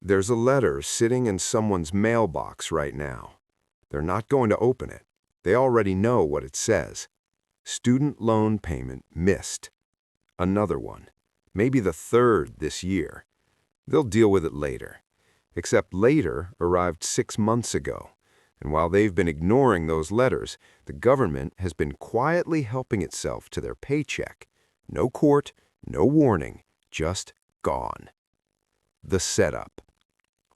There's a letter sitting in someone's mailbox right now. They're not going to open it. They already know what it says. Student loan payment missed. Another one. Maybe the third this year. They'll deal with it later. Except later arrived 6 months ago. And while they've been ignoring those letters, the government has been quietly helping itself to their paycheck. No court, no warning, just gone. The setup.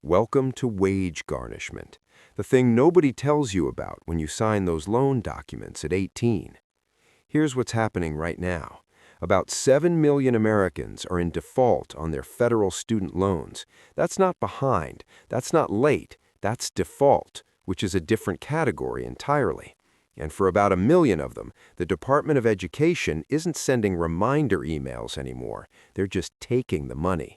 Welcome to wage garnishment, the thing nobody tells you about when you sign those loan documents at 18. Here's what's happening right now. About 7 million Americans are in default on their federal student loans. That's not behind, that's not late, that's default, which is a different category entirely. And for about 1 million of them, the Department of Education isn't sending reminder emails anymore. They're just taking the money.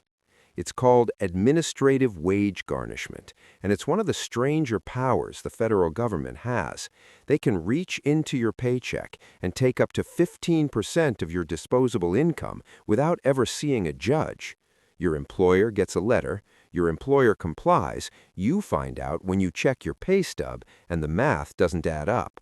It's called administrative wage garnishment, and it's one of the stranger powers the federal government has. They can reach into your paycheck and take up to 15% of your disposable income without ever seeing a judge. Your employer gets a letter, your employer complies, you find out when you check your pay stub, and the math doesn't add up.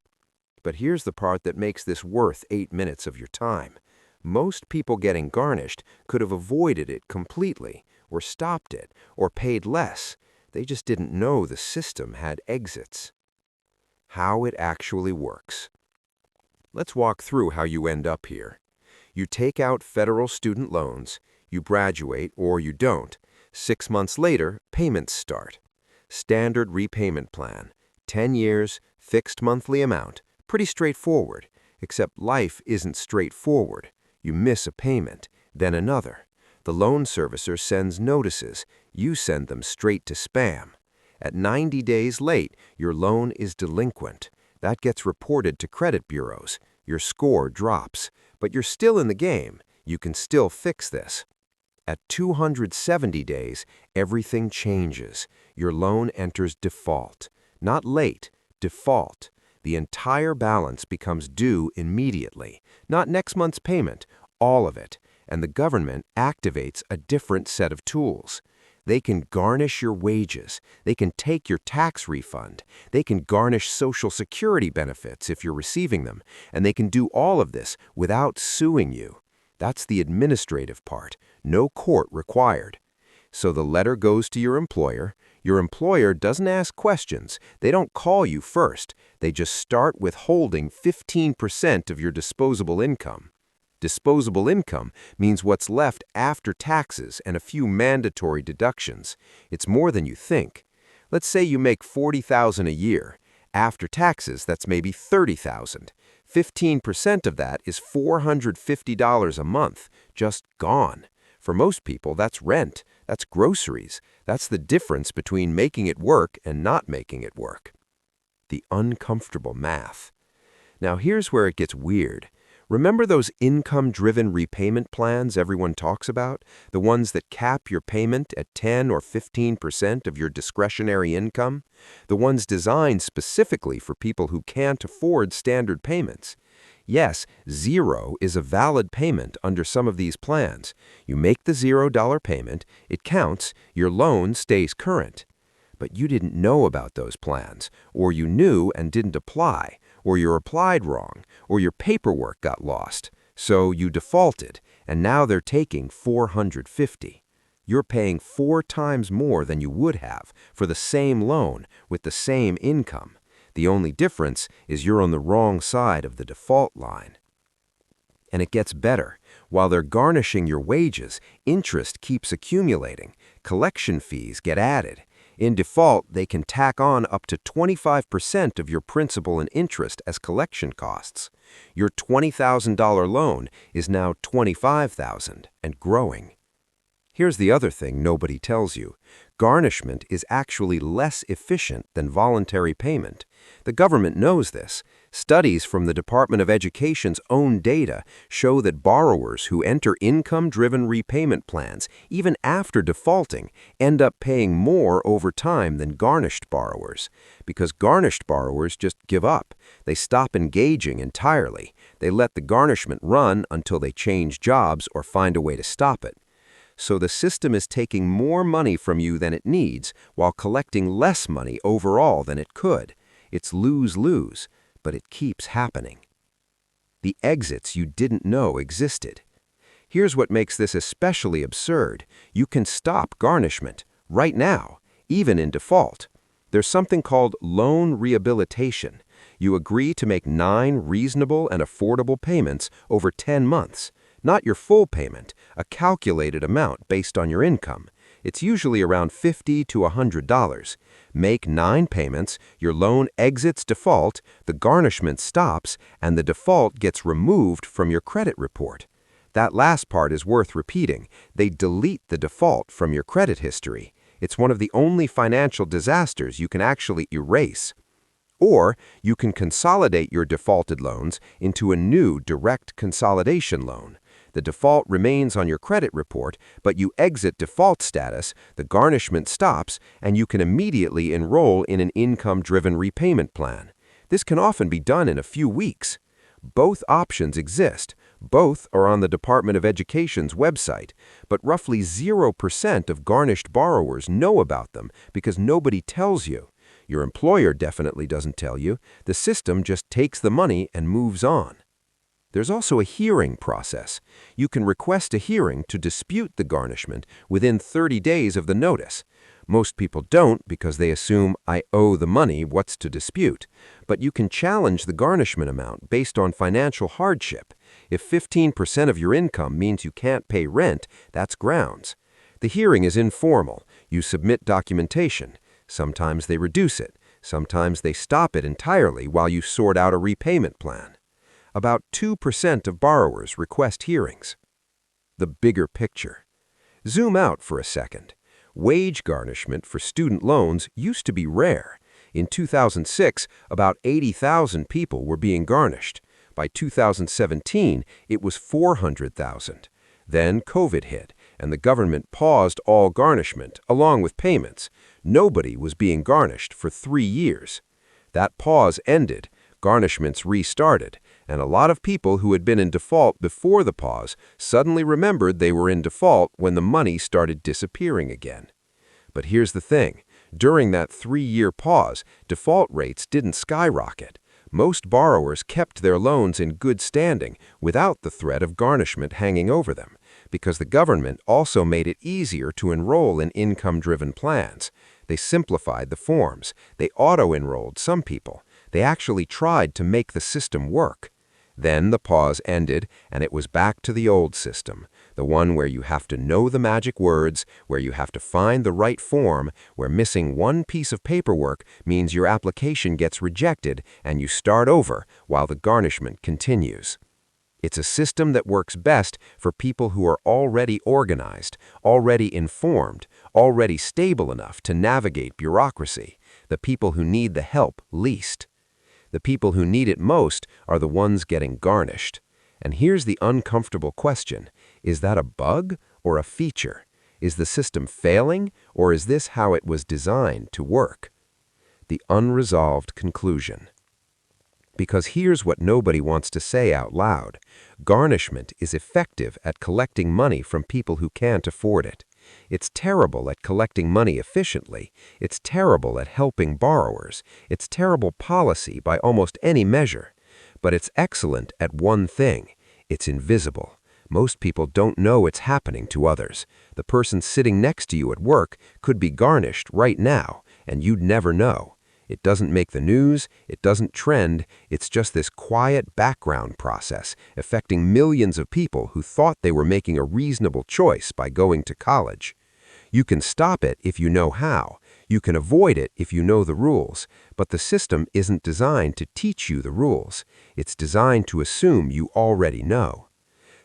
But here's the part that makes this worth 8 minutes of your time. Most people getting garnished could have avoided it completely, or stopped it, or paid less. They just didn't know the system had exits. How it actually works. Let's walk through how you end up here. You take out federal student loans, you graduate or you don't. 6 months later, payments start. Standard repayment plan, 10 years, fixed monthly amount. Pretty straightforward, except life isn't straightforward. You miss a payment, then another. The loan servicer sends notices. You send them straight to spam. At 90 days late, your loan is delinquent. That gets reported to credit bureaus. Your score drops. But you're still in the game. You can still fix this. At 270 days, everything changes. Your enters enters default. Not late, default. The entire balance becomes due immediately. Not next month's payment, all of it. And the government activates a different set of tools. They can garnish your wages. They can take your tax refund. They can garnish Social Security benefits if you're receiving them. And they can do all of this without suing you. That's the administrative part. No court required. So the letter goes to your employer. Your employer doesn't ask questions. They don't call you first. They just start withholding 15% of your disposable income. Disposable income means what's left after taxes and a few mandatory deductions. It's more than you think. Let's say you make $40,000 a year. After taxes, that's maybe $30,000. 15% of that is $450 a month, just gone. For most people, that's rent, that's groceries. That's the difference between making it work and not making it work. The uncomfortable math. Now here's where it gets weird. Remember those income-driven repayment plans everyone talks about? The ones that cap your payment at 10 or 15% of your discretionary income? The ones designed specifically for people who can't afford standard payments? Yes, 0 is a valid payment under some of these plans. You make the $0 payment, it counts, your loan stays current. But you didn't know about those plans, or you knew and didn't apply, or you applied wrong, or your paperwork got lost. So you defaulted, and now they're taking $450. You're paying 4 times more than you would have for the same loan with the same income. The only difference is you're on the wrong side of the default line. And it gets better. While they're garnishing your wages, interest keeps accumulating. Collection fees get added. In default, they can tack on up to 25% of your principal and interest as collection costs. Your $20,000 loan is now $25,000 and growing. Here's the other thing nobody tells you. Garnishment is actually less efficient than voluntary payment. The government knows this. Studies from the Department of Education's own data show that borrowers who enter income-driven repayment plans, even after defaulting, end up paying more over time than garnished borrowers. Because garnished borrowers just give up. They stop engaging entirely. They let the garnishment run until they change jobs or find a way to stop it. So the system is taking more money from you than it needs while collecting less money overall than it could. It's lose-lose, but it keeps happening. The exits you didn't know existed. Here's what makes this especially absurd. You can stop garnishment right now, even in default. There's something called loan rehabilitation. You agree to make 9 reasonable and affordable payments over 10 months. Not your full payment, a calculated amount based on your income. It's usually around $50 to $100. Make 9 payments, your loan exits default, the garnishment stops, and the default gets removed from your credit report. That last part is worth repeating. They delete the default from your credit history. It's one of the only financial disasters you can actually erase. Or you can consolidate your defaulted loans into a new direct consolidation loan. The default remains on your credit report, but you exit default status, the garnishment stops, and you can immediately enroll in an income-driven repayment plan. This can often be done in a few weeks. Both options exist. Both are on the Department of Education's website, but roughly 0% of garnished borrowers know about them because nobody tells you. Your employer definitely doesn't tell you. The system just takes the money and moves on. There's also a hearing process. You can request a hearing to dispute the garnishment within 30 days of the notice. Most people don't because they assume, I owe the money, what's to dispute? But you can challenge the garnishment amount based on financial hardship. If 15% of your income means you can't pay rent, that's grounds. The hearing is informal. You submit documentation. Sometimes they reduce it. Sometimes they stop it entirely while you sort out a repayment plan. About 2% of borrowers request hearings. The bigger picture. Zoom out for a second. Wage garnishment for student loans used to be rare. In 2006, about 80,000 people were being garnished. By 2017, it was 400,000. Then COVID hit, and the government paused all garnishment, along with payments. Nobody was being garnished for 3 years. That pause ended, garnishments restarted, and a lot of people who had been in default before the pause suddenly remembered they were in default when the money started disappearing again. But here's the thing. During that 3-year pause, default rates didn't skyrocket. Most borrowers kept their loans in good standing without the threat of garnishment hanging over them, because the government also made it easier to enroll in income-driven plans. They simplified the forms. They auto-enrolled some people. They actually tried to make the system work. Then the pause ended, and it was back to the old system, the one where you have to know the magic words, where you have to find the right form, where missing one piece of paperwork means your application gets rejected and you start over while the garnishment continues. It's a system that works best for people who are already organized, already informed, already stable enough to navigate bureaucracy, the people who need the help least. The people who need it most are the ones getting garnished. And here's the uncomfortable question. Is that a bug or a feature? Is the system failing, or is this how it was designed to work? The unresolved conclusion. Because here's what nobody wants to say out loud. Garnishment is effective at collecting money from people who can't afford it. It's terrible at collecting money efficiently. It's terrible at helping borrowers. It's terrible policy by almost any measure. But it's excellent at one thing. It's invisible. Most people don't know it's happening to others. The person sitting next to you at work could be garnished right now, and you'd never know. It doesn't make the news, it doesn't trend, it's just this quiet background process affecting millions of people who thought they were making a reasonable choice by going to college. You can stop it if you know how. You can avoid it if you know the rules. But the system isn't designed to teach you the rules. It's designed to assume you already know.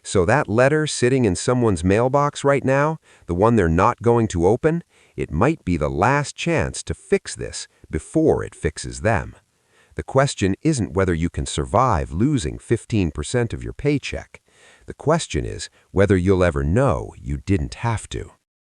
So that letter sitting in someone's mailbox right now, the one they're not going to open, it might be the last chance to fix this before it fixes them. The question isn't whether you can survive losing 15% of your paycheck. The question is whether you'll ever know you didn't have to.